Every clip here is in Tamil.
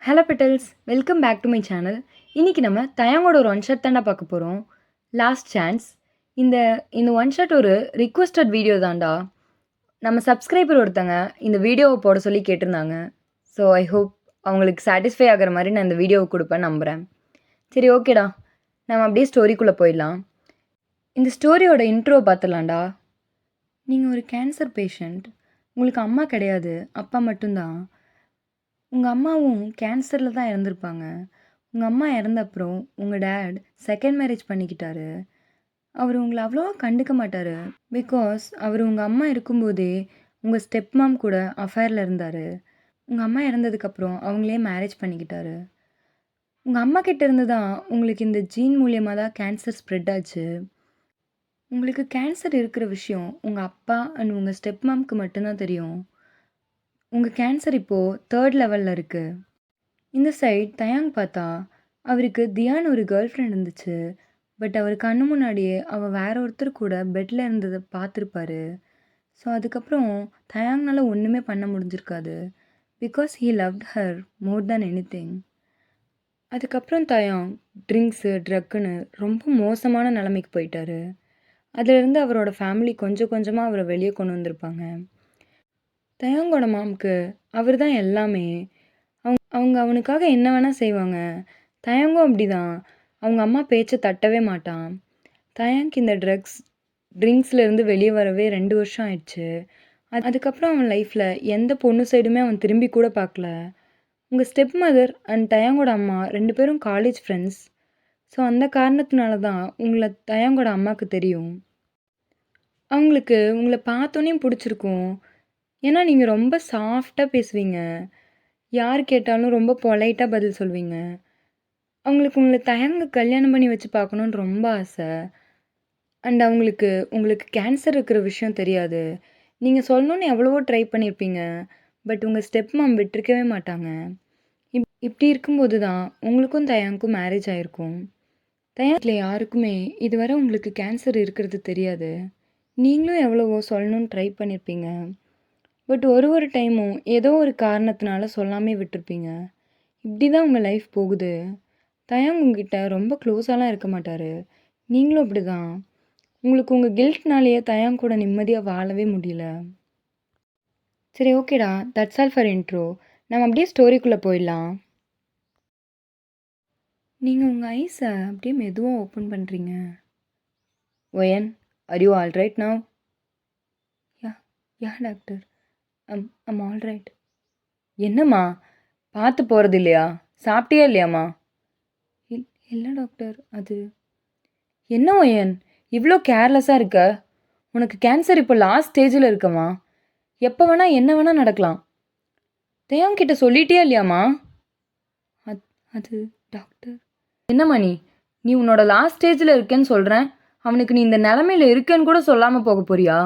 Hello petals, welcome back to my channel. இன்றைக்கி நம்ம தயாங்கோட ஒரு ஒன் ஷாட் தாண்டா பார்க்க போகிறோம். Last chance. இந்த இந்த ஒன் ஷாட் ஒரு ரிக்வெஸ்டட் வீடியோ தான்டா. நம்ம சப்ஸ்கிரைபர் ஒருத்தங்க இந்த வீடியோவை போட சொல்லி கேட்டிருந்தாங்க. ஸோ ஐ ஹோப் அவங்களுக்கு சாட்டிஸ்ஃபை ஆகிற மாதிரி நான் இந்த வீடியோவை கொடுப்பேன் நம்புகிறேன். சரி, ஓகேடா, நம்ம அப்படியே ஸ்டோரிக்குள்ளே போயிடலாம். இந்த ஸ்டோரியோட இன்ட்ரோ பார்த்துடலாம்டா. நீங்கள் ஒரு கேன்சர் பேஷண்ட். உங்களுக்கு அம்மா கிடையாது, அப்பா மட்டும்தான். உங்கள் அம்மாவும் கேன்சரில் தான் இறந்துருப்பாங்க. உங்கள் அம்மா இறந்த அப்புறம் உங்கள் டேட் செகண்ட் மேரேஜ் பண்ணிக்கிட்டாரு. அவர் உங்களை அவ்வளோவா கண்டுக்க மாட்டார். பிகாஸ் அவர் உங்கள் அம்மா இருக்கும்போதே உங்கள் ஸ்டெப் மாம் கூட அஃபேரில் இருந்தார். உங்கள் அம்மா இறந்ததுக்கப்புறம் அவங்களே மேரேஜ் பண்ணிக்கிட்டாரு. உங்கள் அம்மா கிட்ட இருந்து தான் உங்களுக்கு இந்த ஜீன் மூலியமாக தான் கேன்சர் ஸ்ப்ரெட் ஆச்சு. உங்களுக்கு கேன்சர் இருக்கிற விஷயம் உங்கள் அப்பா அண்ட் உங்கள் ஸ்டெப் மாம்க்கு மட்டும்தான் தெரியும். உங்கள் கேன்சர் இப்போது 3rd லெவலில் இருக்குது. இந்த சைட் தயாங் பார்த்தா அவருக்கு தியான் ஒரு கேர்ள் ஃப்ரெண்ட் இருந்துச்சு. பட் அவர் கண்ணு முன்னாடியே அவள் வேற ஒருத்தர் கூட பெட்டில் இருந்ததை பார்த்துருப்பாரு. ஸோ அதுக்கப்புறம் தயாங்னால ஒன்றுமே பண்ண முடிஞ்சிருக்காது. Because he loved her more than anything. அதுக்கப்புறம் தயாங் ட்ரிங்க்ஸு ட்ரக்குன்னு ரொம்ப மோசமான நிலைமைக்கு போயிட்டாரு. அதிலிருந்து அவரோட ஃபேமிலி கொஞ்சம் கொஞ்சமாக அவரை வெளியே கொண்டு வந்திருப்பாங்க. தயாங்கோட மாம்க்கு அவர் தான் எல்லாமே. அவங்க அவனுக்காக என்ன வேணால் செய்வாங்க. தயாங்கும் அப்படி தான். அவங்க அம்மா பேச்சை தட்டவே மாட்டான். தயாங்க் இந்த ட்ரிங்க்ஸ்லேருந்து வெளியே வரவே 2 வருஷம் ஆயிடுச்சு. அதுக்கப்புறம் அவன் லைஃப்பில் எந்த பொண்ணு சைடுமே அவன் திரும்பி கூட பார்க்கல. உங்கள் ஸ்டெப் மதர் அண்ட் தயாங்கோட அம்மா 2 பேரும் காலேஜ் ஃப்ரெண்ட்ஸ். ஸோ அந்த காரணத்தினால தான் உங்களை தயாங்கோட அம்மாவுக்கு தெரியும். அவங்களுக்கு உங்களை பார்த்தோன்னே பிடிச்சிருக்கும். ஏன்னா நீங்கள் ரொம்ப சாஃப்டாக பேசுவீங்க. யார் கேட்டாலும் ரொம்ப பொலைட்டாக பதில் சொல்வீங்க. அவங்களுக்கு உங்களை தயங்க கல்யாணம் பண்ணி வச்சு பார்க்கணுன்னு ரொம்ப ஆசை. அண்ட் உங்களுக்கு கேன்சர் இருக்கிற விஷயம் தெரியாது. நீங்கள் சொல்லணுன்னு எவ்வளவோ ட்ரை பண்ணியிருப்பீங்க. பட் உங்கள் ஸ்டெப் மாம் விட்டுருக்கவே மாட்டாங்க. இப்படி இருக்கும்போது தான் உங்களுக்கும் தயாங்க்கும் மேரேஜ் ஆகிருக்கும். தயாங்கில் யாருக்குமே இதுவரை உங்களுக்கு கேன்சர் இருக்கிறது தெரியாது. நீங்களும் எவ்வளவோ சொல்லணுன்னு ட்ரை பண்ணியிருப்பீங்க. பட் ஒரு டைமும் ஏதோ ஒரு காரணத்தினால சொல்லாமே விட்டுருப்பீங்க. இப்படி தான் உங்கள் லைஃப் போகுது. தயாங் உங்ககிட்ட ரொம்ப க்ளோஸாலாம் இருக்க மாட்டார். நீங்களும் அப்படி தான். உங்களுக்கு உங்கள் கில்ட்னாலேயே தயாங் கூட நிம்மதியாக வாழவே முடியல. சரி, ஓகேடா, தட்ஸ் ஆல் ஃபார் இன்ட்ரோ. நம்ம அப்படியே ஸ்டோரிக்குள்ளே போயிடலாம். நீங்கள் உங்கள் ஐஸை அப்படியே மெதுவாக ஓப்பன் பண்ணுறீங்க. Wine, are you all right now? Yeah doctor, I'm all right. என்னம்மா, பார்த்து போகிறது இல்லையா? சாப்பிட்டியா இல்லையாம்மா? இல்லை டாக்டர், அது என்ன ஒயன் இவ்வளோ கேர்லெஸ்ஸாக இருக்க? உனக்கு கேன்சர் இப்போ லாஸ்ட் ஸ்டேஜில் இருக்கம்மா. எப்போ வேணால் என்ன வேணால் நடக்கலாம். தயாங்கிட்ட சொல்லிட்டியா இல்லையாம்மா? அது டாக்டர். என்னம்மா நீ உன்னோட லாஸ்ட் ஸ்டேஜில் இருக்கேன்னு சொல்கிறேன். அவனுக்கு நீ இந்த நிலமையில இருக்கேன்னு கூட சொல்லாமல் போக போறியா?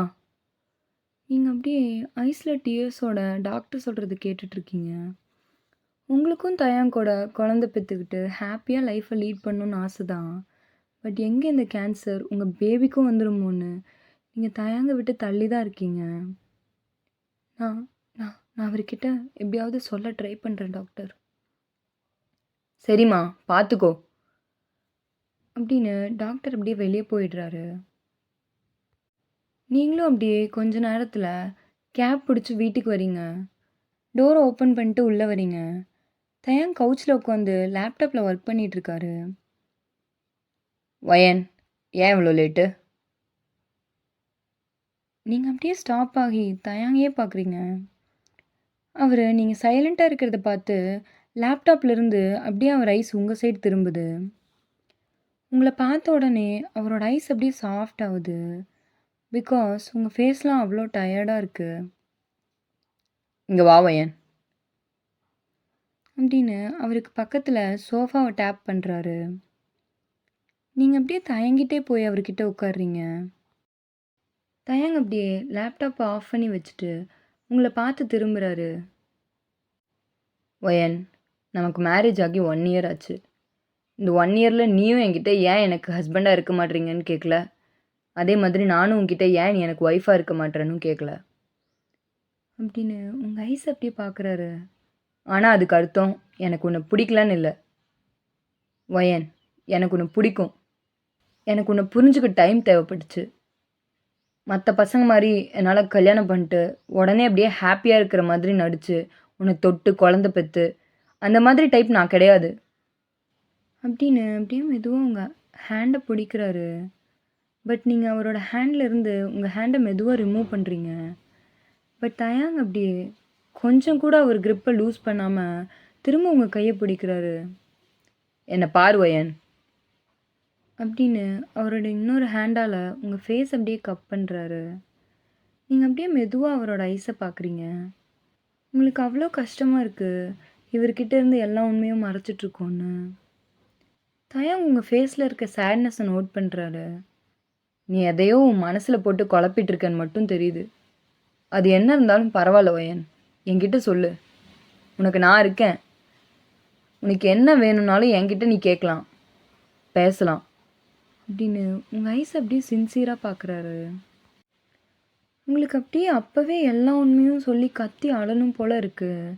நீங்கள் அப்படியே ஐஸில் டியர்ஸோட டாக்டர் சொல்கிறது கேட்டுட்ருக்கீங்க. உங்களுக்கும் தயாங்கோட குழந்தை பெற்றுக்கிட்டு ஹாப்பியாக லைஃப்பை லீட் பண்ணணுன்னு ஆசை தான். பட் எங்கே இந்த கேன்சர் உங்கள் பேபிக்கும் வந்துடுமோன்னு நீங்கள் தயாங்க விட்டு தள்ளி தான் இருக்கீங்க. நான் நான் நான் அவர்கிட்ட எப்படியாவது சொல்ல ட்ரை பண்ணுறேன் டாக்டர். சரிம்மா, பார்த்துக்கோ அப்படின்னு டாக்டர் அப்படியே வெளியே போயிடுறாரு. நீங்களும் அப்படியே கொஞ்ச நேரத்தில் கேப் பிடிச்சி வீட்டுக்கு வரீங்க. டோரை ஓப்பன் பண்ணிட்டு உள்ளே வரீங்க. தயாங் கவுச்சில் உட்காந்து லேப்டாப்பில் ஒர்க் பண்ணிகிட்ருக்காரு. வயன், ஏன் இவ்வளோ லேட்டு? நீங்கள் அப்படியே ஸ்டாப் ஆகி தயாங்கே பார்க்குறீங்க. அவர் நீங்கள் சைலண்ட்டாக இருக்கிறத பார்த்து லேப்டாப்லேருந்து அப்படியே அவர் ஐஸ் உங்கள் சைடு திரும்புது. உங்களை பார்த்த உடனே அவரோட ஐஸ் அப்படியே சாஃப்ட் ஆகுது. பிகாஸ் உங்கள் ஃபேஸ்லாம் அவ்வளோ டயர்டாக இருக்குது. இங்கே வா வயன் அப்படின்னு அவருக்கு பக்கத்தில் சோஃபாவை டேப் பண்ணுறாரு. நீங்கள் அப்படியே தயங்கிட்டே போய் அவர்கிட்ட உட்காடுறீங்க. தயாங் அப்படியே லேப்டாப்பை ஆஃப் பண்ணி வச்சுட்டு உங்களை பார்த்து திரும்புகிறாரு. ஒயன், நமக்கு மேரேஜ் ஆகி 1 இயர் ஆச்சு. இந்த 1 இயரில் நீயும் என்கிட்ட ஏன் எனக்கு ஹஸ்பண்டாக இருக்க மாட்டீங்கன்னு கேட்கல. அதே மாதிரி நானும் உங்ககிட்ட ஏன் நீ எனக்கு ஒய்ஃபாக இருக்க மாட்டேன்னு கேட்கல. அப்படின்னு உங்கள் ஐஸ் அப்படியே பார்க்குறாரு. ஆனால் அதுக்கு அர்த்தம் எனக்கு உன்னை பிடிக்கலன்னு இல்லை வயன். எனக்கு உன்னை பிடிக்கும். எனக்கு உன்னை புரிஞ்சுக்க டைம் தேவைப்பட்டுச்சு. மற்ற பசங்க மாதிரி என்னால் கல்யாணம் பண்ணிட்டு உடனே அப்படியே ஹாப்பியாக இருக்கிற மாதிரி நடித்து உன்னை தொட்டு குழந்த பெற்று அந்த மாதிரி டைப் நான் கிடையாது. அப்படின்னு அப்படியே மெதுவாக உங்கள் ஹேண்டை பிடிக்கிறாரு. பட் நீங்கள் அவரோட ஹேண்டில் இருந்து உங்கள் ஹேண்டை மெதுவாக ரிமூவ் பண்ணுறீங்க. பட் தயாங் அப்படியே கொஞ்சம் கூட அவர் grip-அ லூஸ் பண்ணாமல் திரும்ப உங்கள் கையை பிடிக்கிறாரு. என்னை பார்வயன் அப்படின்னு அவரோட இன்னொரு ஹேண்டால் உங்கள் ஃபேஸ் அப்படியே கப் பண்ணுறாரு. நீங்கள் அப்படியே மெதுவாக அவரோட ஐஸை பார்க்குறீங்க. உங்களுக்கு அவ்வளோ கஷ்டமாக இருக்குது இவர்கிட்ட இருந்து எல்லா உண்மையும் மறைச்சிட்ருக்கோன்னு. தயாங் உங்கள் ஃபேஸில் இருக்க சேட்னஸை நோட் பண்ணுறாரு. நீ எதையோ உன் மனசில் போட்டு குழப்பிட்டு இருக்கன்னு மட்டும் தெரியுது. அது என்ன இருந்தாலும் பரவாயில்ல வயன், என்கிட்ட சொல்லு. உனக்கு நான் இருக்கேன். உனக்கு என்ன வேணும்னாலும் என்கிட்ட நீ கேட்கலாம், பேசலாம் அப்படின்னு உங்கள் ஐஸ் அப்படியே சின்சியராக பார்க்குறாரு. உங்களுக்கு அப்படியே அப்போவே எல்லா உண்மையும் சொல்லி கத்தி அழணும் போல் இருக்குது.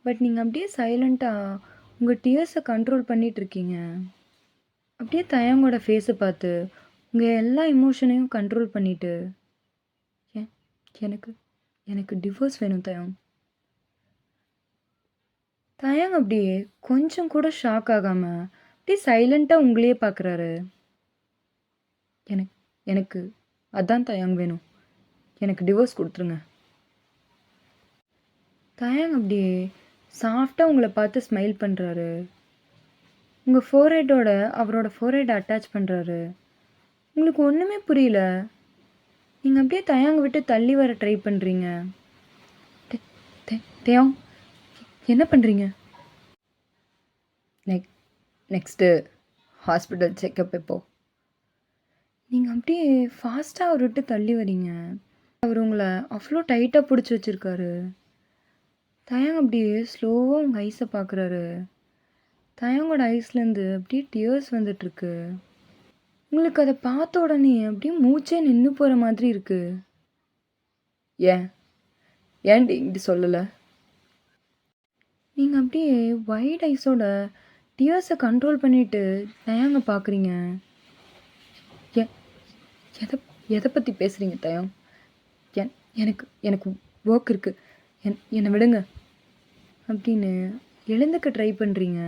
பட் நீங்கள் அப்படியே சைலண்ட்டாக உங்கள் டியர்ஸை கண்ட்ரோல் பண்ணிகிட்ருக்கீங்க. அப்படியே தயாங்கோட ஃபேஸை பார்த்து உங்கள் எல்லா இமோஷனையும் கண்ட்ரோல் பண்ணிவிட்டு எனக்கு எனக்கு டிவோர்ஸ் வேணும் தயாங். தயாங் அப்படியே கொஞ்சம் கூட ஷாக் ஆகாமல் அப்படியே சைலண்ட்டாக உங்களையே பார்க்குறாரு. எனக்கு எனக்கு அதான் தயாங் வேணும், எனக்கு டிவோர்ஸ் கொடுத்துருங்க. தயாங் அப்படியே சாஃப்டாக உங்களை பார்த்து ஸ்மைல் பண்ணுறாரு. உங்கள் ஃபோர்ஹெட்டோட அவரோட ஃபோர்ஹெட் அட்டாச் பண்ணுறாரு. உங்களுக்கு ஒன்றுமே புரியல. நீங்கள் அப்படியே தயாங்க விட்டு தள்ளி வர ட்ரை பண்ணுறீங்க. தயாங் என்ன பண்ணுறீங்க? நெக்ஸ்ட்டு ஹாஸ்பிட்டல் செக்கப் எப்போ? நீங்கள் அப்படியே ஃபாஸ்ட்டாக அவர் விட்டு தள்ளி வரீங்க. அவர் உங்களை அவ்வளோ டைட்டாக பிடிச்சி வச்சுருக்காரு. தயாங் அப்படியே ஸ்லோவாக உங்கள் ஐஸை பார்க்குறாரு. தயாங்கோட ஐஸ்லேருந்து அப்படியே டியர்ஸ் வந்துட்டுருக்கு. உங்களுக்கு அதை பார்த்த உடனே அப்படியே மூச்சே நின்று போகிற மாதிரி இருக்குது. ஏன்டி இப்படி சொல்லலை? நீங்கள் அப்படியே வைட் ஐஸோட டியர்ஸை கண்ட்ரோல் பண்ணிவிட்டு தயாங்க பார்க்குறீங்க. எதை எதை பற்றி பேசுகிறீங்க தயாங்? எனக்கு எனக்கு ஒர்க் இருக்குது, என்னை விடுங்க அப்படின்னு எழுந்துக்க ட்ரை பண்ணுறீங்க.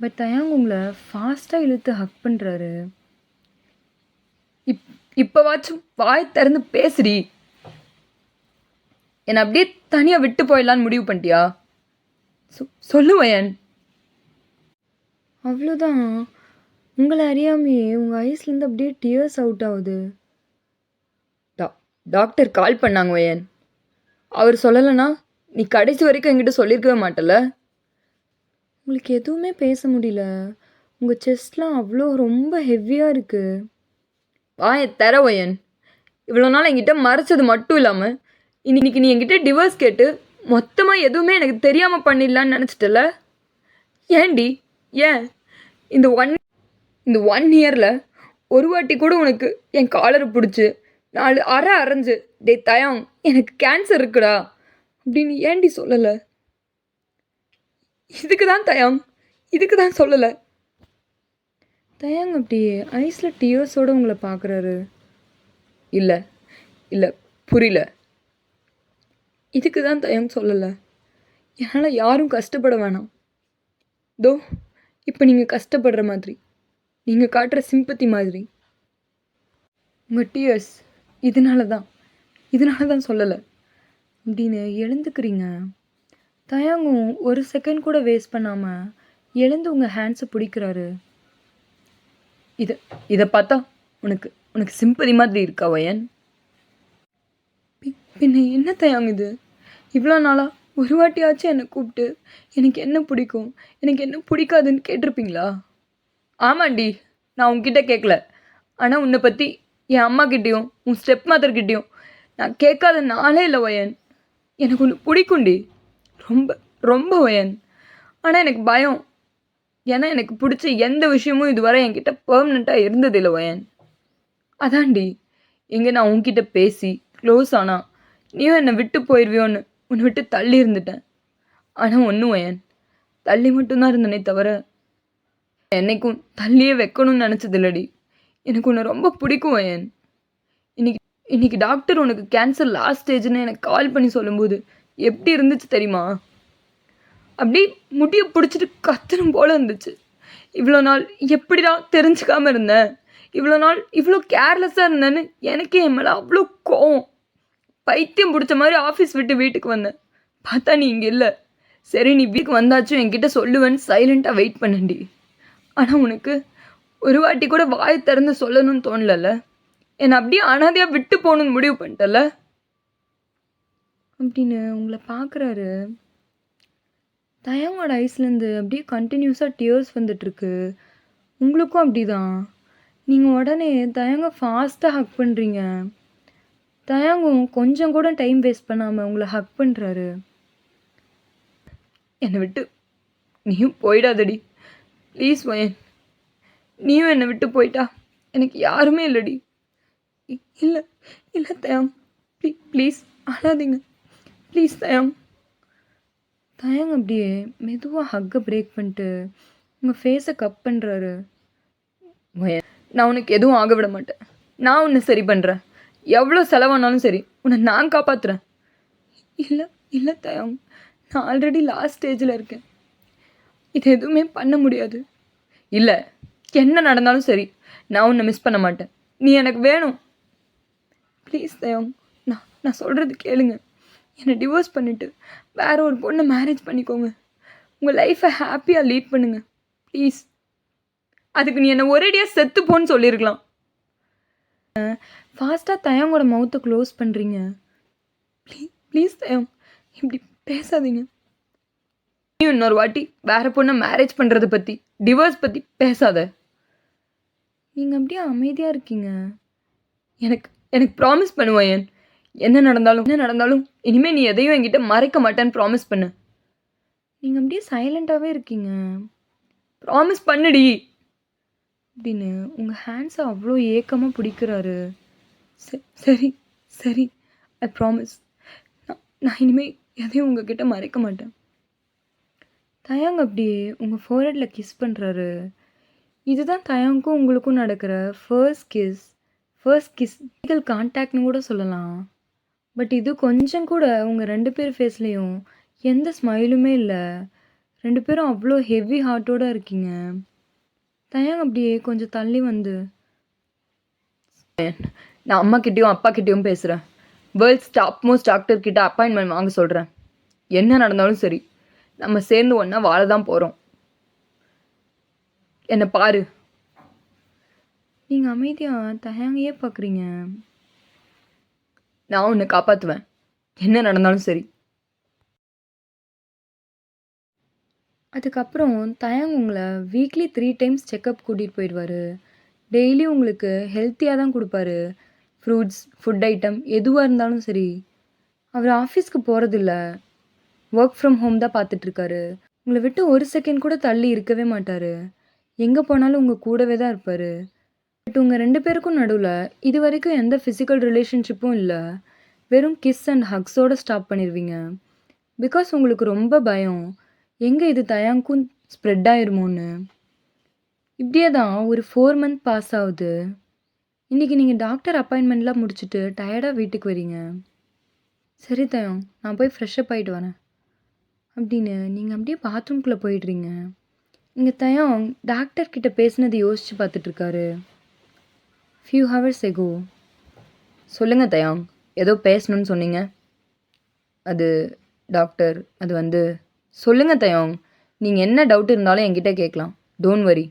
பட் தயாங் உங்களை ஃபாஸ்ட்டாக இழுத்து ஹக் பண்ணுறாரு. இப்போவாச்சும் வாய் திறந்து பேசுடி. என்னை அப்படியே தனியாக விட்டு போயிடலான்னு முடிவு பண்ணிட்டியா? சொல்லுவயன். அவ்வளோதான். உங்களை அறியாமையே உங்கள் ஐஸ்லேருந்து அப்படியே டியர்ஸ் அவுட் ஆகுது. டாக்டர் கால் பண்ணாங்க வயன். அவர் சொல்லலைன்னா நீ கடைசி வரைக்கும் என்கிட்ட சொல்லியிருக்கவே மாட்டல. உங்களுக்கு எதுவுமே பேச முடியல. உங்கள் செஸ்ட்லாம் அவ்வளோ ரொம்ப ஹெவியாக இருக்குது. வாயை தர வயன். இவ்வளோ நாள் என்கிட்ட மறைச்சது மட்டும் இல்லாமல் இன்னைக்கு நீ என்கிட்ட டிவோர்ஸ் கேட்டு மொத்தமாக எதுவுமே எனக்கு தெரியாமல் பண்ணிடலான்னு நினச்சிட்டல. ஏன்டி? ஏன் இந்த ஒன் இயரில் ஒரு வாட்டி கூட உனக்கு என் காலரை பிடிச்சி 4 அரை அரைஞ்சு டே தயாங் எனக்கு கேன்சர் இருக்குடா அப்படின்னு ஏன்டி சொல்லலை? இதுக்கு தான் தயாங், இதுக்கு தான் சொல்லலை. தயாங் அப்படியே ஐஸில் டியர்ஸோடு உங்களை பார்க்குறாரு. இல்லை இல்லை புரியல. இதுக்கு தான் தயாங் சொல்லலை. என்னால் யாரும் கஷ்டப்பட வேணாம். தோ இப்போ நீங்கள் கஷ்டப்படுற மாதிரி, நீங்கள் காட்டுற சிம்பத்தி மாதிரி. உங்கள் டியர்ஸ் இதனால தான் சொல்லலை அப்படின்னு எழுந்துக்கிறீங்க. தயாங்கும் ஒரு செகண்ட் கூட வேஸ்ட் பண்ணாமல் எழுந்து உங்கள் ஹேண்ட்ஸை பிடிக்கிறாரு. இதை பார்த்தா உனக்கு சிம்பதி மாதிரி இருக்கா வயன்? பின்ன என்ன தயாங் இது? இவ்வளோ நாளாக ஒரு வாட்டியாச்சும் என்னை கூப்பிட்டு எனக்கு என்ன பிடிக்கும் எனக்கு என்ன பிடிக்காதுன்னு கேட்டிருப்பீங்களா? ஆமாண்டி, நான் உன்கிட்ட கேட்கல. ஆனால் உன்னை பற்றி என் அம்மாக்கிட்டேயும் உன் ஸ்டெப் மதர்கிட்டையும் நான் கேட்காத நாளே இல்லை வயன். எனக்கு ஒன்று பிடிக்கும்டி, ரொம்ப ரொம்ப வயன். ஆனால் எனக்கு பயம். ஏன்னா எனக்கு பிடிச்ச எந்த விஷயமும் இதுவரை என்கிட்ட பெர்மனெண்ட்டாக இருந்ததில்லை வயன். அதாண்டி எங்கே நான் உன்கிட்ட பேசி க்ளோஸ் ஆனால் நீயும் என்னை விட்டு போயிடுவியோன்னு உன்னை விட்டு தள்ளி இருந்துட்டேன். ஆனால் ஒன்றும் ஏன் தள்ளி மட்டும்தான் இருந்தனே தவிர என்னைக்கும் தள்ளியே வைக்கணும்னு நினச்சதில்லடி. எனக்கு உன்னை ரொம்ப பிடிக்கும் ஏன். இன்னைக்கு இன்னைக்கு டாக்டர் உனக்கு கேன்சர் லாஸ்ட் ஸ்டேஜ்னு எனக்கு கால் பண்ணி சொல்லும்போது எப்படி இருந்துச்சு தெரியுமா? அப்படி முடியை பிடிச்சிட்டு கத்தணும் போல இருந்துச்சு. இவ்வளோ நாள் எப்படிடா தெரிஞ்சுக்காமல் இருந்தேன், இவ்வளோ நாள் இவ்வளோ கேர்லெஸ்ஸாக இருந்தேன்னு எனக்கே என் மேலே அவ்வளோ கோவம். பைத்தியம் பிடிச்ச மாதிரி ஆஃபீஸ் விட்டு வீட்டுக்கு வந்தேன். பார்த்தா நீ இங்கே இல்லை. சரி நீ வீட்டுக்கு வந்தாச்சும் என்கிட்ட சொல்லுவேன்னு சைலண்ட்டாக வெயிட் பண்ணண்டி. ஆனால் உனக்கு ஒரு வாட்டி கூட வாயை திறந்து சொல்லணும்னு தோணலல்ல. என்னை அப்படியே அனாதையாக விட்டு போகணுன்னு முடிவு பண்ணிட்டல அப்படின்னு உங்களை பார்க்குறாரு. தயங்கோட ஐஸ்லேருந்து அப்படியே கண்டினியூஸாக டியர்ஸ் வந்துட்டுருக்கு. உங்களுக்கும் அப்படி தான். நீங்கள் உடனே தயங்க ஃபாஸ்ட்டாக ஹக் பண்ணுறீங்க. தயங்கும் கொஞ்சம் கூட டைம் வேஸ்ட் பண்ணாமல் உங்களை ஹக் பண்ணுறாரு. என்னை விட்டு நீயும் போயிடாதடி ப்ளீஸ் வயன். நீயும் என்னை விட்டு போயிட்டா எனக்கு யாருமே இல்லைடி. இல்லை இல்லை தயாங், ப்ளீஸ் அழாதீங்க ப்ளீஸ் தயாங். தயாங் அப்படியே மெதுவாக ஹக்கை பிரேக் பண்ணிட்டு உங்கள் ஃபேஸை கப் பண்ணுறாரு. நான் உனக்கு எதுவும் ஆக விட மாட்டேன். நான் உன்னை சரி பண்ணுறேன். எவ்வளோ செலவானாலும் சரி உன்னை நான் காப்பாற்றுறேன். இல்லை இல்லை தயாங், நான் ஆல்ரெடி லாஸ்ட் ஸ்டேஜில் இருக்கேன். இது எதுவுமே பண்ண முடியாது. இல்லை என்ன நடந்தாலும் சரி நான் உன்னை மிஸ் பண்ண மாட்டேன். நீ எனக்கு வேணும். ப்ளீஸ் தயாங், நான் சொல்கிறது கேளுங்க. என்னை டிவோர்ஸ் பண்ணிவிட்டு வேறு ஒரு பொண்ணை மேரேஜ் பண்ணிக்கோங்க. உங்கள் லைஃப்பை ஹாப்பியாக லீட் பண்ணுங்கள் ப்ளீஸ். அதுக்கு நீ என்னை ஒரேடியாக செத்து போன்னு சொல்லியிருக்கலாம். ஃபாஸ்ட்டாக தயாங்கோட மவுத்தை க்ளோஸ் பண்ணுறீங்க. ப்ளீஸ் தயாங், இப்படி பேசாதீங்க. நீ இன்னொரு வாட்டி வேறு பொண்ணை மேரேஜ் பண்ணுறதை பற்றி டிவோர்ஸ் பற்றி பேசாத. நீங்கள் அப்படியே அமைதியாக இருக்கீங்க. எனக்கு எனக்கு ப்ராமிஸ் பண்ணுவேன். என்ன நடந்தாலும் இனிமேல் நீ எதையும் என்கிட்ட மறைக்க மாட்டேன்னு ப்ராமிஸ் பண்ணு. நீங்கள் அப்படியே சைலண்ட்டாகவே இருக்கீங்க. ப்ராமிஸ் பண்ணுடி அப்படின்னு உங்கள் ஹேண்ட்ஸை அவ்வளோ ஏக்கமாக பிடிக்கிறாரு. சரி சரி ஐ ப்ராமிஸ். நான் இனிமேல் எதையும் உங்ககிட்ட மறைக்க மாட்டேன். தயாங் அப்படியே உங்கள் ஃபோர்ஹெட்டில் கிஸ் பண்ணுறாரு. இதுதான் தயாங்க்கும் உங்களுக்கும் நடக்கிற ஃபர்ஸ்ட் கிஸ். ஃபிசிக்கல் கான்டாக்ட்னு கூட சொல்லலாம். பட் இது கொஞ்சம் கூட உங்கள் 2 பேர் ஃபேஸ்லேயும் எந்த ஸ்மைலுமே இல்லை. 2 பேரும் அவ்வளோ ஹெவி ஹார்ட்டோடு இருக்கீங்க. தயாங் அப்படியே கொஞ்சம் தள்ளி வந்து, நான் அம்மாக்கிட்டேயும் அப்பாக்கிட்டேயும் பேசுகிறேன். வேர்ல்ட்ஸ் டாப் மோஸ்ட் டாக்டர்கிட்ட அப்பாயின்மெண்ட் வாங்க சொல்கிறேன். என்ன நடந்தாலும் சரி நம்ம சேர்ந்து ஒன்றா வாழ தான் போகிறோம். என்னை பாரு. நீங்கள் அமைதியாக தயாங்கையே பார்க்குறீங்க. நான் உன்னை காப்பாற்றுவேன் என்ன நடந்தாலும் சரி. அதுக்கப்புறம் தயாங் உங்களை வீக்லி 3 டைம்ஸ் செக்கப் கூட்டிகிட்டு போயிடுவார். டெய்லி உங்களுக்கு ஹெல்த்தியாக தான் கொடுப்பாரு. ஃப்ரூட்ஸ், ஃபுட் ஐட்டம் எதுவாக இருந்தாலும் சரி. அவர் ஆஃபீஸ்க்கு போகிறதில்ல, ஒர்க் ஃப்ரம் ஹோம் தான் பார்த்துட்ருக்காரு. உங்களை விட்டு ஒரு செகண்ட் கூட தள்ளி இருக்கவே மாட்டார். எங்கே போனாலும் உங்கள் கூடவே தான் இருப்பார். பட் உங்கள் 2 பேருக்கும் நடுவில் இது வரைக்கும் எந்த ஃபிசிக்கல் ரிலேஷன்ஷிப்பும் இல்லை. வெறும் கிஸ் அண்ட் ஹக்ஸோடு ஸ்டாப் பண்ணிடுவீங்க. பிகாஸ் உங்களுக்கு ரொம்ப பயம், எங்கே இது தயாங்க்கும் ஸ்ப்ரெட் ஆயிருமோன்னு. இப்படியே தான் ஒரு 4 மந்த் பாஸ் ஆகுது. இன்றைக்கி நீங்கள் டாக்டர் அப்பாயின்மெண்ட்லாம் முடிச்சுட்டு டயர்டாக வீட்டுக்கு வரீங்க. சரி தயாங், நான் போய் ஃப்ரெஷ்அப் ஆகிட்டு வரேன் அப்படின்னு நீங்கள் அப்படியே பாத்ரூம்குள்ளே போயிடுறீங்க. இங்கே தயாங் டாக்டர்கிட்ட பேசினது யோசித்து பார்த்துட்ருக்காரு. Few hours echo. சொல்லுங்கள் தயாங், ஏதோ பேசணும்னு சொன்னீங்க. அது டாக்டர், அது சொல்லுங்கள் தயாங், நீங்கள் என்ன டவுட் இருந்தாலும் என்கிட்ட கேட்கலாம். Don't worry.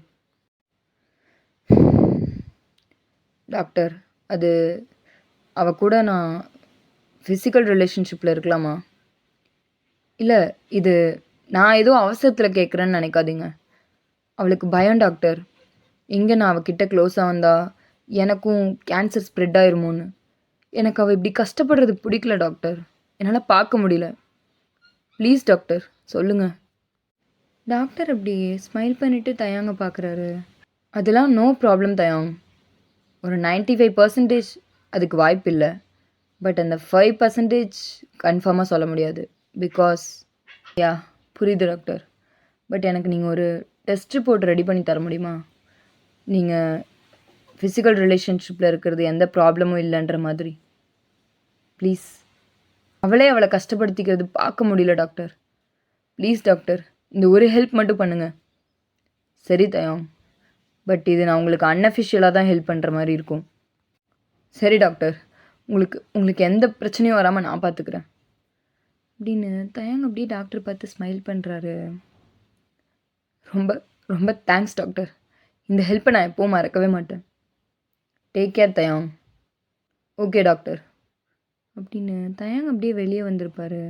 டாக்டர், அது அவ கூட நான் ஃபிசிக்கல் ரிலேஷன்ஷிப்பில் இருக்கலாமா? இல்லை, இது நான் ஏதோ அவசரத்தில் கேட்குறேன்னு நினைக்காதீங்க. அவளுக்கு பயம் டாக்டர். எங்கே நான் அவகிட்ட க்ளோஸாக வந்தா எனக்கும் கேன்சர் ஸ்ப்ரெட் ஆயிருமோன்னு. எனக்கு அவள் இப்படி கஷ்டப்படுறது பிடிக்கல டாக்டர். என்னால் பார்க்க முடியல. ப்ளீஸ் டாக்டர் சொல்லுங்கள். டாக்டர் அப்படியே ஸ்மைல் பண்ணிவிட்டு தயாங்க பார்க்குறாரு. அதெல்லாம் நோ ப்ராப்ளம் தயாங். ஒரு 95% அதுக்கு வாய்ப்பு இல்லை. பட் அந்த 5% கன்ஃபார்மாக சொல்ல முடியாது. பிகாஸ் புரியுது டாக்டர். பட் எனக்கு நீங்கள் ஒரு டெஸ்ட் ரிப்போர்ட் ரெடி பண்ணி தர முடியுமா? நீங்கள் ஃபிசிக்கல் ரிலேஷன்ஷிப்பில் இருக்கிறது எந்த ப்ராப்ளமும் இல்லைன்ற மாதிரி. ப்ளீஸ். அவளை கஷ்டப்படுத்திக்கிறது பார்க்க முடியல டாக்டர். ப்ளீஸ் டாக்டர், இந்த ஒரு ஹெல்ப் மட்டும் பண்ணுங்கள். சரி தயாங், பட் இது நான் உங்களுக்கு அன்அஃபிஷியலாக தான் ஹெல்ப் பண்ணுற மாதிரி இருக்கும். சரி டாக்டர், உங்களுக்கு எந்த பிரச்சனையும் வராமல் நான் பார்த்துக்கிறேன் அப்படின்னு தயாங் அப்படியே டாக்டர் பார்த்து ஸ்மைல் பண்ணுறாரு. ரொம்ப ரொம்ப தேங்க்ஸ் டாக்டர். இந்த ஹெல்ப்பை நான் எப்போவும் மறக்கவே மாட்டேன். Take care Taeyang. Okay doctor அப்படின்னு தயாங் அப்படியே வெளியே வந்திருப்பாரு.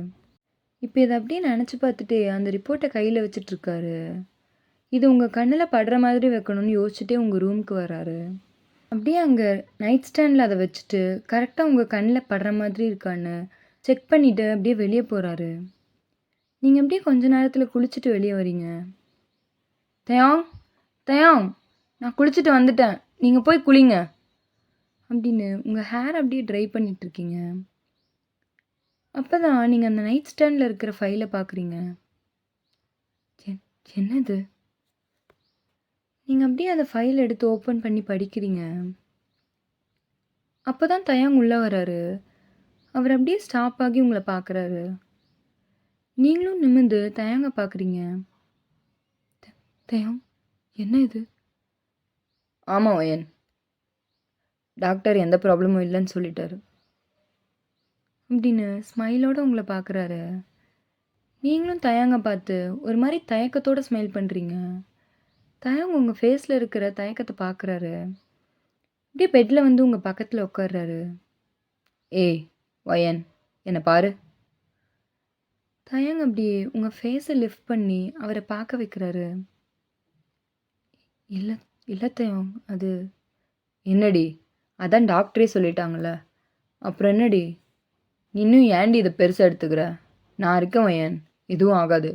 இப்போ இதை அப்படியே நினச்சி பார்த்துட்டு அந்த ரிப்போர்ட்டை கையில் வச்சிட்ருக்காரு. இது உங்கள் கண்ணில் படுற மாதிரி வைக்கணும்னு யோசிச்சுட்டே உங்கள் ரூமுக்கு வராரு. அப்படியே அங்கே நைட் ஸ்டாண்டில் அதை வச்சுட்டு கரெக்டாக உங்கள் கண்ணில் படுற மாதிரி இருக்கான்னு செக் பண்ணிவிட்டு அப்படியே வெளியே போகிறாரு. நீங்கள் அப்படியே கொஞ்ச நேரத்தில் குளிச்சுட்டு வெளியே வரீங்க. தயாங், தயாங், நான் குளிச்சுட்டு வந்துட்டேன், நீங்கள் போய் குளிங்க அப்படின்னு உங்கள் ஹேர் அப்படியே ட்ரை பண்ணிகிட்ருக்கீங்க. அப்போ தான் நீங்கள் அந்த நைட் ஸ்டாண்டில் இருக்கிற ஃபைலை பார்க்குறீங்க. என்னது? நீங்கள் அப்படியே அந்த ஃபைல் எடுத்து ஓப்பன் பண்ணி படிக்கிறீங்க. அப்போ தான் தயாங் உள்ளே வராரு. அவர் அப்படியே ஸ்டாப் ஆகி உங்களை பார்க்குறாரு. நீங்களும் நிமிர்ந்து தயாங்க பார்க்குறீங்க. தயாங், என்ன இது? ஆமாம் வயன், டாக்டர் எந்த ப்ராப்ளமும் இல்லைன்னு சொல்லிட்டாரு அப்படின்னு ஸ்மைலோடு உங்களை பார்க்குறாரு. நீங்களும் தயாங்க பார்த்து ஒரு மாதிரி தயக்கத்தோடு ஸ்மைல் பண்ணுறீங்க. தயாங் உங்கள் ஃபேஸில் இருக்கிற தயக்கத்தை பார்க்குறாரு. அப்படியே பெட்டில் வந்து உங்கள் பக்கத்தில் உட்கார்றாரு. ஏய் வயன், என்னை பாரு. தயாங் அப்படியே உங்கள் ஃபேஸை லிஃப்ட் பண்ணி அவரை பார்க்க வைக்கிறாரு. இல்லை இல்லை தயாங், அது என்னடி? அதான் டாக்டரே சொல்லிட்டாங்களே, அப்புறம் என்னடி? இன்னும் ஏன்டி இதை பெருசாக எடுத்துக்கிற? நான் இருக்கேன் வயன், எதுவும் ஆகாது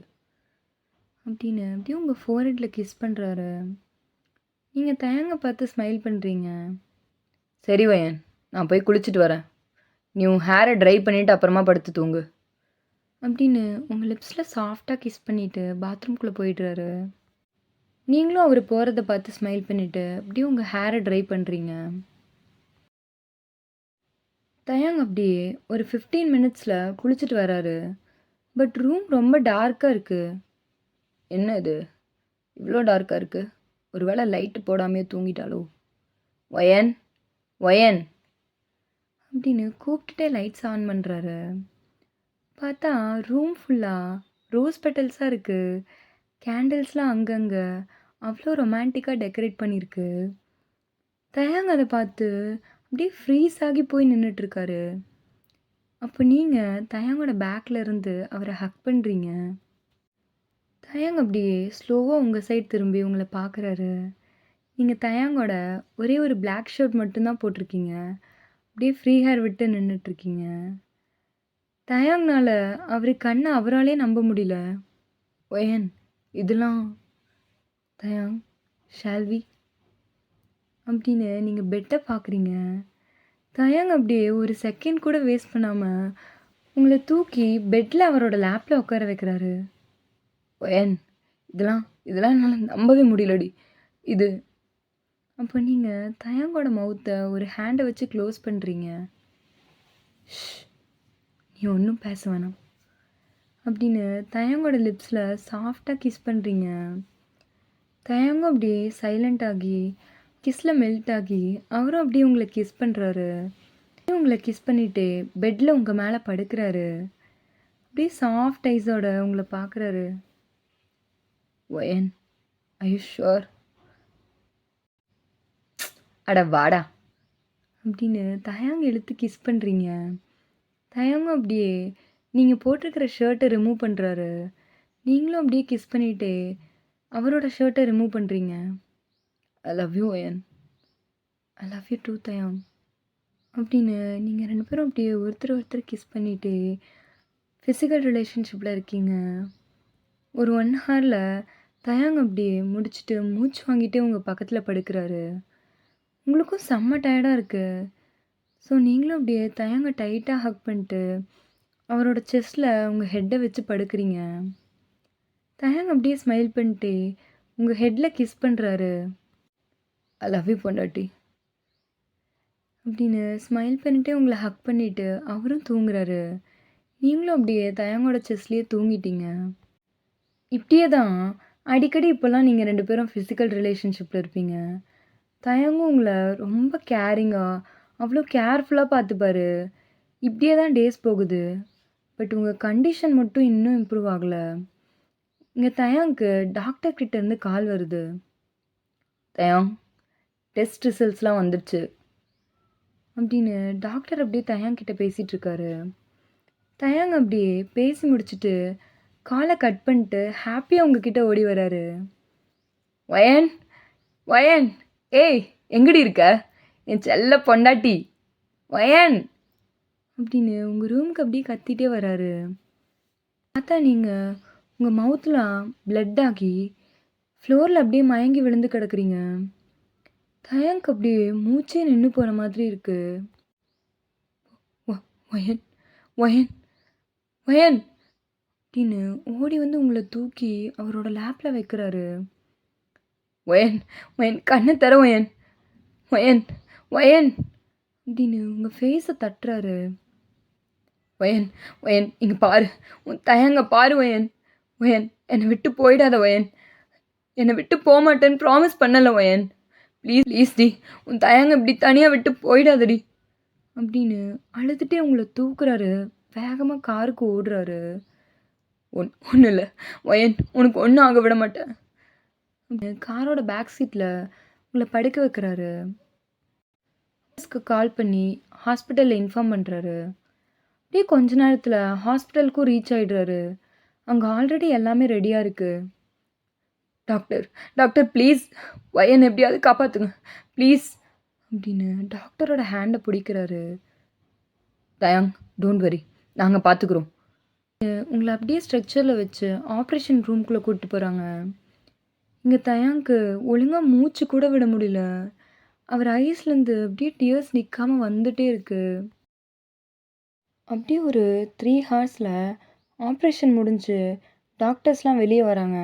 அப்படின்னு அப்படியே உங்கள் ஃபோர்ஹெட்டில் கிஸ் பண்ணுறாரு. நீங்கள் தயாங்க பார்த்து ஸ்மைல் பண்ணுறீங்க. சரி வயன், நான் போய் குளிச்சுட்டு வரேன், நீ உன் ஹேரை ட்ரை பண்ணிவிட்டு அப்புறமா படுத்து தூங்கு அப்படின்னு உங்கள் லிப்ஸில் சாஃப்டாக கிஸ் பண்ணிவிட்டு பாத்ரூம்குள்ளே போயிடுறாரு. நீங்களும் அவர் போகிறத பார்த்து ஸ்மைல் பண்ணிவிட்டு அப்படியே உங்கள் ஹேரை ட்ரை பண்ணுறீங்க. தயாங் அப்படியே ஒரு 15 மினிட்ஸில் குளிச்சுட்டு வராரு. பட் ரூம் ரொம்ப டார்க்காக இருக்குது. என்ன இது இவ்வளோ டார்க்காக இருக்குது? ஒரு வேளை லைட்டு போடாமையே தூங்கிட்டாலோ? வயன், வயன் அப்படின்னு கூப்பிட்டுட்டே லைட்ஸ் ஆன் பண்ணுறாரு. பார்த்தா ரூம் ஃபுல்லாக ரோஸ் பெட்டல்ஸாக இருக்குது. கேண்டில்ஸ்லாம் அங்கங்கே அவ்வளோ ரொமான்டிக்காக டெக்கரேட் பண்ணியிருக்கு. தயாங் அதை பார்த்து அப்படியே ஃப்ரீஸ் ஆகி போய் நின்றுட்டுருக்காரு. அப்போ நீங்கள் தயாங்கோட பேக்கில் இருந்து அவரை ஹக் பண்ணுறீங்க. தயாங் அப்படியே ஸ்லோவாக உங்கள் சைட் திரும்பி உங்களை பார்க்குறாரு. நீங்கள் தயாங்கோட ஒரே ஒரு பிளாக் ஷர்ட் மட்டும்தான் போட்டிருக்கீங்க. அப்படியே ஃப்ரீ ஹேர் விட்டு நின்றுட்டுருக்கீங்க. தயாங்னால அவர் கண்ணை அவராலே நம்ப முடியல. ஒயன், இதெல்லாம் தயாங், ஷால்வி அப்படின்னு நீங்கள் பெட்டை பார்க்குறீங்க. தயாங் அப்படியே ஒரு செகண்ட் கூட வேஸ்ட் பண்ணாமல் உங்களை தூக்கி பெட்டில் அவரோட லேப்பில் உட்கார வைக்கிறாரு. ஒயன், இதெல்லாம் என்னால் நம்பவே முடியலடி இது. அப்போ நீங்கள் தயாங்கோட மவுத்தை ஒரு ஹேண்டை வச்சு க்ளோஸ் பண்ணுறீங்க. நீ ஒன்றும் பேச வேணாம் அப்படின்னு தயாங்கோட லிப்ஸில் சாஃப்டாக கிஸ் பண்ணுறீங்க. தயாங்கும் அப்படியே சைலண்ட் ஆகி கிஸ்ஸில் மெல்ட் ஆகி அவரும் அப்படியே உங்களை கிஸ் பண்ணுறாரு. உங்களை கிஸ் பண்ணிவிட்டு பெட்டில் உங்கள் மேலே படுக்கிறாரு. அப்படியே சாஃப்ட் ஐஸோட உங்களை பார்க்குறாரு. Wine, I you sure? அட வாடா அப்படின்னு தயாங்க இழுத்து கிஸ் பண்ணுறீங்க. தயாங்கும் அப்படியே நீங்கள் போட்டிருக்கிற ஷர்ட்டை ரிமூவ் பண்ணுறாரு. நீங்களும் அப்படியே கிஸ் பண்ணிவிட்டு அவரோட ஷர்ட்டை ரிமூவ் பண்ணுறீங்க. ஐ லவ் யூ ஒயன், I love you too Taeyang அப்படின்னு நீங்கள் 2 பேரும் அப்படியே ஒருத்தர் கிஸ் பண்ணிவிட்டு ஃபிசிக்கல் ரிலேஷன்ஷிப்பில் இருக்கீங்க. ஒரு 1 ஹவரில் தயாங் அப்படியே முடிச்சுட்டு மூச்சு வாங்கிட்டே உங்கள் பக்கத்தில் படுக்கிறாரு. உங்களுக்கும் செம்ம டயர்டாக இருக்குது. ஸோ நீங்களும் அப்படியே தயாங்க டைட்டாக ஹக் பண்ணிட்டு அவரோட செஸ்ட்டில் உங்கள் ஹெட்டை வச்சு படுக்கிறீங்க. தயங் அப்படியே ஸ்மைல் பண்ணிட்டு உங்கள் ஹெட்டில் கிஸ் பண்ணுறாரு. ஐ லவ் யூ பொண்டாட்டி அப்படின்னு ஸ்மைல் பண்ணிட்டு உங்களை ஹக் பண்ணிவிட்டு அவரும் தூங்குறாரு. நீங்களும் அப்படியே தயங்கோட செஸ்லேயே தூங்கிட்டீங்க. இப்படியே தான் அடிக்கடி இப்போல்லாம் நீங்கள் 2 பேரும் ஃபிசிக்கல் ரிலேஷன்ஷிப்பில் இருப்பீங்க. தயங்கும் உங்களை ரொம்ப கேரிங்காக அவ்வளோ கேர்ஃபுல்லாக பார்த்துப்பாரு. இப்படியே தான் டேஸ் போகுது. பட் உங்கள் கண்டிஷன் மட்டும் இன்னும் இம்ப்ரூவ் ஆகலை. இங்கே தயாங்க்கு டாக்டர் கிட்டேருந்து கால் வருது. தயாங், டெஸ்ட் ரிசல்ட்ஸ்லாம் வந்துடுச்சு அப்படின்னு டாக்டர் அப்படியே தயாங்கிட்ட பேசிகிட்டு இருக்காரு. தயாங் அப்படியே பேசி முடிச்சுட்டு காலை கட் பண்ணிட்டு ஹாப்பியாக உங்ககிட்ட ஓடி வராரு. வயன், வயன், ஏய் எங்கடி இருக்க என் செல்ல பொண்டாட்டி வயன் அப்படின்னு உங்கள் ரூமுக்கு அப்படியே கத்திட்டே வராரு. பார்த்தா நீங்கள் உங்கள் மவுத்லாம் பிளட் ஆகி ஃப்ளோரில் அப்படியே மயங்கி விழுந்து கிடக்குறீங்க. தயங்க் அப்படியே மூச்சே நின்று போகிற மாதிரி இருக்கு. வயன், வயன், வயன் அப்படின்னு ஓடி வந்து உங்களை தூக்கி அவரோட லேப்பில் வைக்கிறாரு. வயன், வயன் கண்ணை தர வயன், வயன், வயன் அப்படின்னு உங்கள் ஃபேஸை தட்டுறாரு. வயன், வயன் இங்கே பாரு, உன் தயங்க பாரு வயன், வயன் என்னை விட்டு போயிடாத வயன், என்னை விட்டு போக மாட்டேன்னு ப்ராமிஸ் பண்ணலை வயன், ப்ளீஸ் ப்ளீஸ் டி உன் தயங்க இப்படி தனியாக விட்டு போயிடாதடி அப்படின்னு அழுதுகிட்டே உங்களை தூக்குறாரு. வேகமாக காருக்கு ஓடுறாரு. ஒன்றும் இல்லை வயன், உனக்கு ஒன்றும் ஆக விட மாட்டேன். காரோட பேக் சீட்டில் உங்களை படுக்க வைக்கிறாரு. கால் பண்ணி ஹாஸ்பிட்டலில் இன்ஃபார்ம் பண்ணுறாரு. அப்படியே கொஞ்ச நேரத்தில் ஹாஸ்பிட்டலுக்கும் ரீச் ஆகிடுறாரு. அங்கே ஆல்ரெடி எல்லாமே ரெடியாக இருக்குது. டாக்டர், டாக்டர் ப்ளீஸ் வயன் எப்படியாவது காப்பாற்றுங்க ப்ளீஸ் அப்படின்னு டாக்டரோட ஹேண்டை பிடிக்கிறாரு. தயாங், டோன்ட் வரி, நாங்கள் பார்த்துக்குறோம். உங்களை அப்படியே ஸ்ட்ரெச்சரில் வச்சு ஆப்ரேஷன் ரூம்குள்ளே கூப்பிட்டு போகிறாங்க. இங்கே தயாங்க்கு ஒழுங்காக மூச்சு கூட விட முடியல. அவர் ஐஸ்லேருந்து அப்படியே டியர்ஸ் நிற்காமல் வந்துட்டே இருக்கு. அப்படியே ஒரு 3 ஹார்ஸில் ஆப்ரேஷன் முடிஞ்சு டாக்டர்ஸ்லாம் வெளியே வராங்க.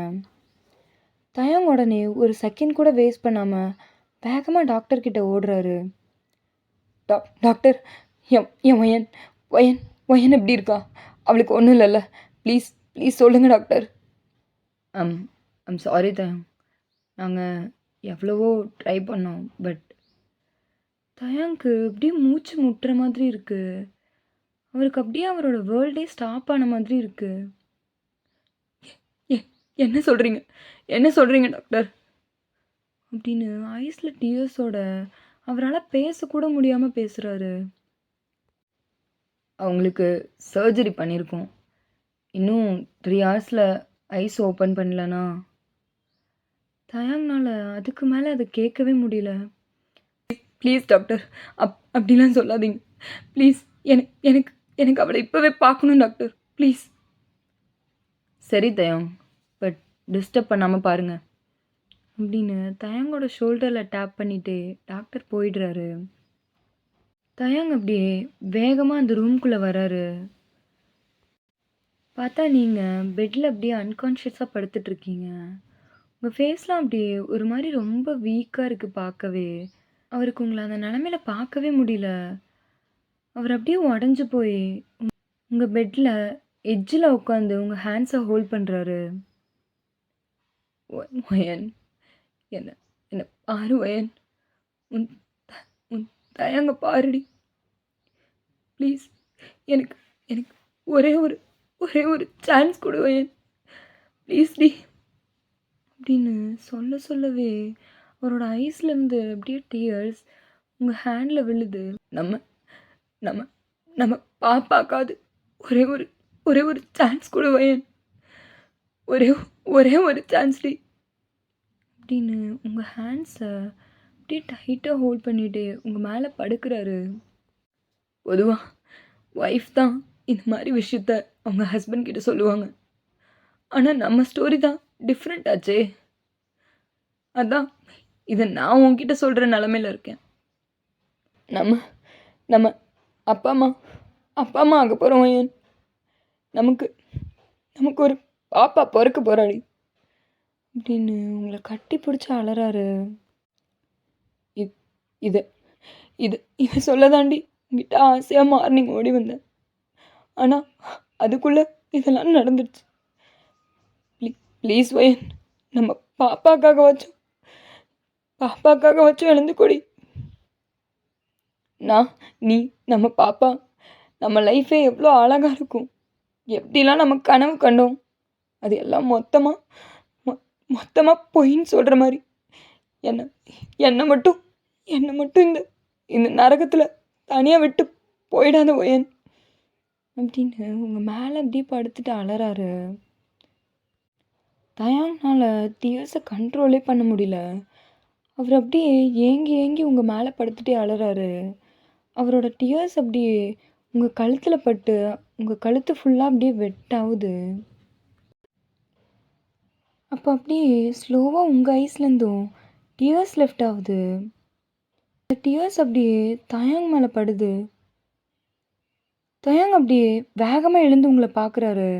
தயாங் உடனே ஒரு செகண்ட் கூட வேஸ்ட் பண்ணாமல் வேகமாக டாக்டர்கிட்ட ஓடுறாரு. டாக்டர், என் வயன், வயன், வயன் எப்படி இருக்கா? அவளுக்கு ஒன்றும் இல்லைல்ல? ப்ளீஸ் ப்ளீஸ் சொல்லுங்கள் டாக்டர். ஐம் சாரி தயாங், நாங்கள் எவ்வளவோ ட்ரை பண்ணோம். பட் தயாங்க்கு அப்படியே மூச்சு முட்டுற மாதிரி இருக்குது. அவருக்கு அப்படியே அவரோட வேர்ல்டே ஸ்டாப் ஆன மாதிரி இருக்குது. என்ன சொல்கிறீங்க, என்ன சொல்கிறீங்க டாக்டர் அப்படின்னு ஐஸில் டியர்ஸோட அவரால் பேசக்கூட முடியாமல் பேசுகிறாரு. அவங்களுக்கு சர்ஜரி பண்ணியிருக்கோம். இன்னும் 3 ஹார்ஸில் ஐஸ் ஓப்பன் பண்ணலனா. தயாங்னால் அதுக்கு மேலே அதை கேட்கவே முடியல. ப்ளீஸ் டாக்டர், அப்படிலாம் சொல்லாதீங்க ப்ளீஸ். எனக்கு எனக்கு அவளை இப்போவே பார்க்கணும் டாக்டர் ப்ளீஸ். சரி தயாங், பட் டிஸ்டர்ப் பண்ணாமல் பாருங்கள் அப்படின்னு தயாங்கோட ஷோல்டரில் டேப் பண்ணிவிட்டு டாக்டர் போயிடுறாரு. தயாங் அப்படியே வேகமாக அந்த ரூம்குள்ளே வராரு. பார்த்தா நீங்கள் பெட்டில் அப்படியே அன்கான்ஷியஸாக படுத்துட்ருக்கீங்க. உங்கள் ஃபேஸ்லாம் அப்படியே ஒரு மாதிரி ரொம்ப வீக்காக இருக்குது பார்க்கவே. அவருக்கு உங்களை அந்த நிலமையில பார்க்கவே முடியல. அவர் அப்படியே உடஞ்சி போய் உங்கள் பெட்டில் எட்ஜில் உட்காந்து உங்கள் ஹேண்ட்ஸை ஹோல்ட் பண்ணுறாரு. வயன், என்ன என்ன பாரு வயன், உன் உன் தயங்க பாருடி ப்ளீஸ். எனக்கு எனக்கு ஒரே ஒரு சான்ஸ் கொடு வயன் ப்ளீஸ் டி அப்படின்னு சொல்லவே அவரோட ஐஸ்லேருந்து அப்படியே டியர்ஸ் உங்கள் ஹேண்டில் விழுது. நம்ம நம்ம நம்ம பாப்பாக்காது ஒரே ஒரு சான்ஸ் கொடு வயன், ஒரே ஒரு சான்ஸ் டி அப்படின்னு உங்கள் ஹேண்ட்ஸை அப்படியே டைட்டாக ஹோல்ட் பண்ணிவிட்டு உங்கள் மேலே படுக்கிறாரு. பொதுவாக ஒய்ஃப் தான் இந்த மாதிரி விஷயத்த அவங்க ஹஸ்பண்ட் கிட்ட சொல்லுவாங்க. ஆனால் நம்ம ஸ்டோரி தான் டிஃப்ரெண்ட் ஆச்சே. அதான் இதை நான் உங்ககிட்ட சொல்கிற நிலமையில இருக்கேன். நம்ம அப்பா அம்மா ஆக போகிறோம் வயன். நமக்கு ஒரு பாப்பா பிறக்க போகிறாடி. அப்படின்னு உங்களை கட்டி பிடிச்சி அலறாரு. இ- இதை இது இதை சொல்ல தாண்டி உங்ககிட்ட ஆசையாக மார்னிங் ஓடி வந்தேன். ஆனால் அதுக்குள்ளே இதெல்லாம் நடந்துடுச்சு. ப்ளீஸ் வயன், நம்ம பாப்பாக்காக வச்சும் எழுந்து கொடி. நீ நம்ம பாப்பா, நம்ம லைஃபே எவ்வளோ அழகாக இருக்கும், எப்படிலாம் நம்ம கனவு கண்டோம், அது எல்லாம் மொத்தமாக பொய்ன்னு சொல்கிற மாதிரி என்ன என்னை மட்டும் இந்த இந்த நரகத்தில் தனியாக விட்டு போயிடாத ஒயன் அப்படின்னு உங்கள் மேலே அப்படியே படுத்துட்டு அலறாரு. தயாங்னால டியர்ஸை கண்ட்ரோலே பண்ண முடியல. அவர் அப்படியே ஏங்கி ஏங்கி உங்கள் மேலே படுத்துட்டே அலறாரு. அவரோட டியர்ஸ் அப்படியே உங்கள் கழுத்தில் பட்டு உங்கள் கழுத்து ஃபுல்லாக அப்படியே வெட்டாகுது. அப்போ அப்படியே ஸ்லோவாக உங்கள் ஐஸ்லேருந்தும் டியர்ஸ் லெஃப்ட் ஆகுது. அந்த டியர்ஸ் அப்படியே தயாங் மேலே படுது. தயாங் அப்படியே வேகமாக எழுந்து உங்களை பார்க்குறாரு.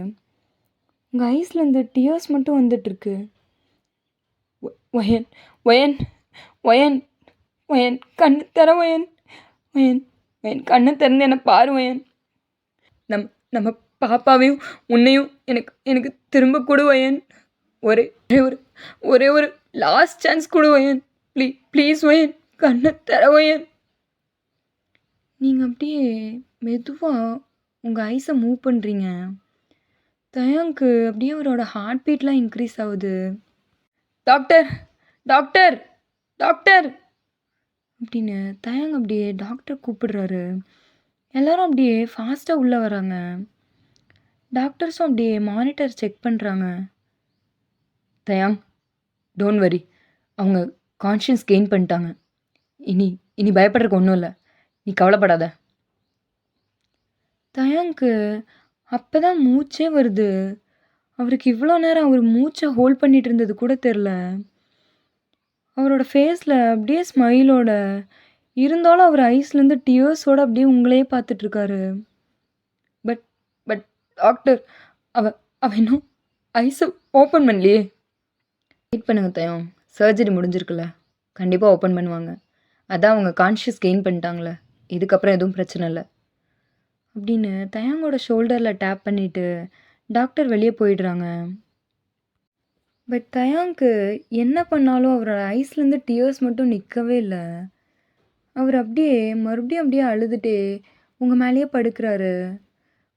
உங்கள் ஐஸ்லேருந்து டியர்ஸ் மட்டும் வந்துட்டுருக்கு. ஒயன் ஒயன் ஒயன் ஒயன் கண்ணு தர ஒயன் ஒயன் ஒயன் கண்ணை திறந்து என்னை பாரு ஒயன். நம்ம பாப்பாவையும் உன்னையும் எனக்கு திரும்ப கொடு ஒயன். ஒரே ஒரு ஒரே ஒரு லாஸ்ட் சான்ஸ் கொடு ஒயன். ப்ளீஸ் ஒயன், கண்ணை தர ஒயன். நீங்கள் அப்படியே மெதுவாக உங்கள் ஐஸை மூவ் பண்ணுறீங்க. தயாங்க்கு அப்படியே அவரோட ஹார்ட் பீட்லாம் இன்க்ரீஸ் ஆகுது. டாக்டர் டாக்டர் டாக்டர் அப்படின்னு தயாங் அப்படியே டாக்டர் கூப்பிடுறாரு. எல்லாரும் அப்படியே ஃபாஸ்ட்டாக உள்ளே வராங்க. டாக்டர்ஸும் அப்படியே மானிட்டர் செக் பண்ணுறாங்க. தயாங், டோன்ட் வரி, அவங்க கான்ஷியஸ் கெயின் பண்ணிட்டாங்க. இனி பயப்படுறதுக்கு ஒன்றும் இல்லை, நீ கவலைப்படாத. தயாங்க்கு அப்போ தான் மூச்சே வருது. அவருக்கு இவ்வளோ நேரம் அவர் மூச்சை ஹோல்ட் பண்ணிட்டு இருந்தது கூட தெரில. அவரோட ஃபேஸில் அப்படியே ஸ்மைலோட இருந்தாலும் அவர் ஐஸ்லேருந்து டியர்ஸோடு அப்படியே உங்களையே பார்த்துட்ருக்காரு. பட் பட் டாக்டர், அவ இன்னும் ஐஸை ஓப்பன் பண்ணலையே. வெயிட் பண்ணுங்க தயம், சர்ஜரி முடிஞ்சிருக்குல்ல, கண்டிப்பாக ஓப்பன் பண்ணுவாங்க. அதான் அவங்க கான்ஷியஸ் கெயின் பண்ணிட்டாங்களே, இதுக்கப்புறம் எதுவும் பிரச்சனை இல்லை அப்படின்னு தயாங்கோட ஷோல்டரில் டேப் பண்ணிவிட்டு டாக்டர் வெளியே போயிடுறாங்க. பட் தயாங்க்கு என்ன பண்ணாலும் அவரோட ஐஸ்லேருந்து டியர்ஸ் மட்டும் நிற்கவே இல்லை. அவர் அப்படியே மறுபடியும் அப்படியே அழுதுகிட்டே உங்கள் மேலேயே படுக்கிறாரு.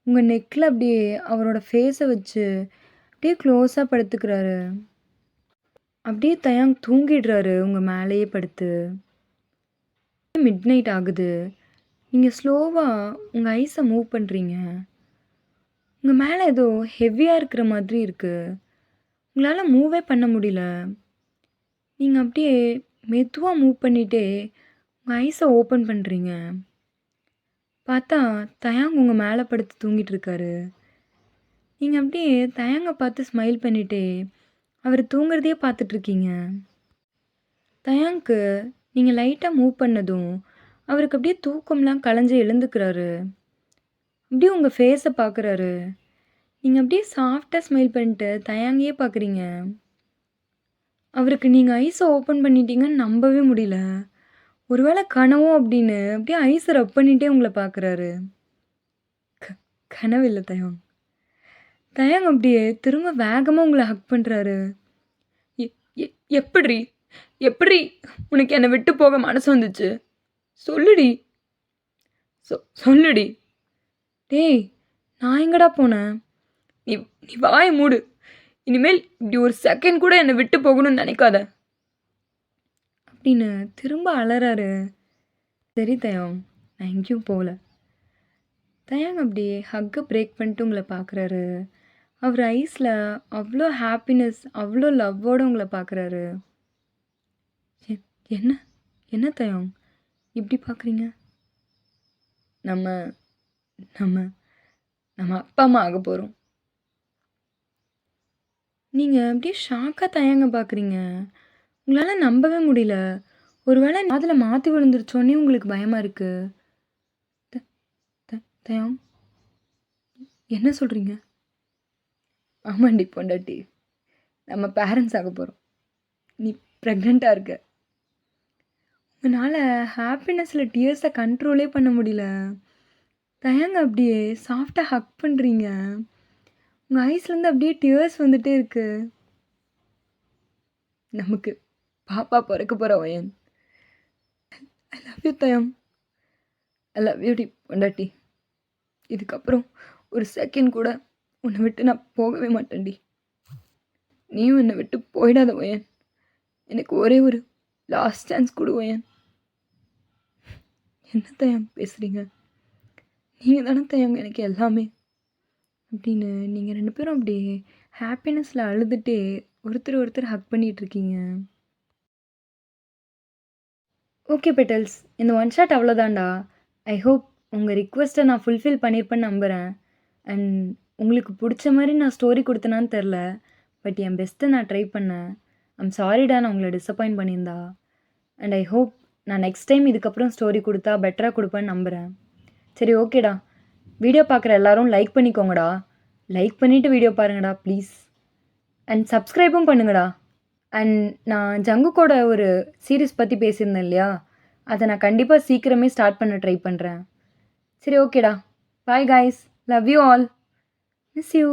உங்கள் நெக்கில் அப்படியே அவரோட ஃபேஸை வச்சு அப்படியே க்ளோஸாக படுத்துக்கிறாரு. அப்படியே தயாங் தூங்கிடுறாரு உங்கள் மேலேயே படுத்து. மிட் நைட் ஆகுது. நீங்கள் ஸ்லோவாக உங்கள் ஐஸை மூவ் பண்ணுறீங்க. உங்கள் மேலே ஏதோ ஹெவியாக இருக்கிற மாதிரி இருக்குது. உங்களால் மூவே பண்ண முடியல. நீங்கள் அப்படியே மெதுவாக மூவ் பண்ணிகிட்டே உங்கள் ஐஸை ஓப்பன் பண்ணுறீங்க. பார்த்தா தயாங் உங்கள் மேலே படுத்து தூங்கிட்டு இருக்காரு. நீங்கள் அப்படியே தயாங்கை பார்த்து ஸ்மைல் பண்ணிகிட்டே அவர் தூங்குறதையே பார்த்துட்ருக்கீங்க. தயாங்க்கு நீங்கள் லைட்டாக மூவ் பண்ணதும் அவருக்கு அப்படியே தூக்கம்லாம் கலைஞ்சி எழுந்துக்கிறாரு. அப்படியே உங்கள் ஃபேஸை பார்க்குறாரு. நீங்கள் அப்படியே சாஃப்டாக ஸ்மைல் பண்ணிட்டு தயாங்கையே பார்க்குறீங்க. அவருக்கு நீங்கள் ஐஸை ஓப்பன் பண்ணிட்டீங்கன்னு நம்பவே முடியல. ஒருவேளை கனவோ அப்படின்னு அப்படியே ஐஸை ரப் பண்ணிகிட்டே உங்களை பார்க்குறாரு. கனவு இல்லை தயாங். தயாங் அப்படியே திரும்ப வேகமாக உங்களை ஹக் பண்ணுறாரு. எப்படி உனக்கு என்னை விட்டு போக மனசு வந்துச்சு? சொல்லுடி சொல்லுடி. டேய், நான் எங்கடா போனேன்? நீ நீ வாயை மூடு. இனிமேல் இப்படி ஒரு செகண்ட் கூட என்னை விட்டு போகணும்னு நினைக்காத அப்படின்னு திரும்ப அலறாரு. சரி தயாங், நான் எங்கேயும் போகல. தயாங் அப்படியே ஹக்கை பிரேக் பண்ணிட்டு உங்களை பார்க்குறாரு. அவர் ஐஸில் அவ்வளோ ஹாப்பினஸ், அவ்வளோ லவ்வோடு உங்களை பார்க்குறாரு. என்ன என்ன தயாங் இப்படி பார்க்குறீங்க? நம்ம நம்ம நம்ம அப்பா அம்மா ஆக போகிறோம். நீங்கள் அப்படியே ஷாக்காக தயாங்க பார்க்குறீங்க. உங்களால் நம்பவே முடியல. ஒருவேளை அதில் மாற்றி விழுந்துருச்சோன்னே உங்களுக்கு பயமாக இருக்குது. தயாங், என்ன சொல்கிறீங்க? ஆமாண்டி பொண்டாட்டி, நம்ம பேரண்ட்ஸ் ஆக போகிறோம். நீ ப்ரெக்னெண்ட்டாக இருக்க. உங்களால் ஹாப்பினஸில் டியர்ஸை கண்ட்ரோலே பண்ண முடியல. தயங்க அப்படியே சாஃப்டாக ஹக் பண்ணுறீங்க. உங்கள் ஐஸ்லேருந்து அப்படியே டியர்ஸ் வந்துட்டே இருக்கு. நமக்கு பாப்பா பிறக்க போகிற வயன். I love you Taeyang. I love you டி பொண்டாட்டி. இதுக்கப்புறம் ஒரு செகண்ட் கூட உன்னை விட்டு நான் போகவே மாட்டேன்டி. நீயும் என்னை விட்டு போயிடாத வயன். எனக்கு ஒரே ஒரு லாஸ்ட் சான்ஸ் கொடு வயன். என்ன தயம் பேசுகிறீங்க? நீங்கள் தானே தயம் எனக்கு எல்லாமே அப்படின்னு நீங்கள் 2 பேரும் அப்படியே ஹாப்பினஸில் அழுதுகிட்டே ஒருத்தர் ஹக் பண்ணிகிட்ருக்கீங்க. ஓகே பெட்டல்ஸ், இந்த ஒன் ஷாட் அவ்வளோதான்டா. ஐ ஹோப் உங்கள் ரிக்வெஸ்ட்டை நான் ஃபுல்ஃபில் பண்ணியிருப்பேன்னு நம்புகிறேன். அண்ட் உங்களுக்கு பிடிச்ச மாதிரி நான் ஸ்டோரி கொடுத்தேனான்னு தெரில, பட் என் பெஸ்ட்டை நான் ட்ரை பண்ணேன். ஐம் சாரிடா நான் உங்களை டிசப்பாயிண்ட் பண்ணியிருந்தா. அண்ட் ஐ ஹோப் நான் நெக்ஸ்ட் டைம் இதுக்கப்புறம் ஸ்டோரி கொடுத்தா பெட்டராக கொடுப்பேன்னு நம்புகிறேன். சரி ஓகேடா, வீடியோ பார்க்குற எல்லோரும் லைக் பண்ணிக்கோங்கடா. லைக் பண்ணிவிட்டு வீடியோ பாருங்கடா ப்ளீஸ். அண்ட் சப்ஸ்கிரைபும் பண்ணுங்கடா. அண்ட் நான் ஜங்குக்கோட ஒரு சீரீஸ் பற்றி பேசியிருந்தேன் இல்லையா, அதை நான் கண்டிப்பாக சீக்கிரமே ஸ்டார்ட் பண்ண ட்ரை பண்ணுறேன். சரி ஓகேடா, bye guys, love you all, miss you.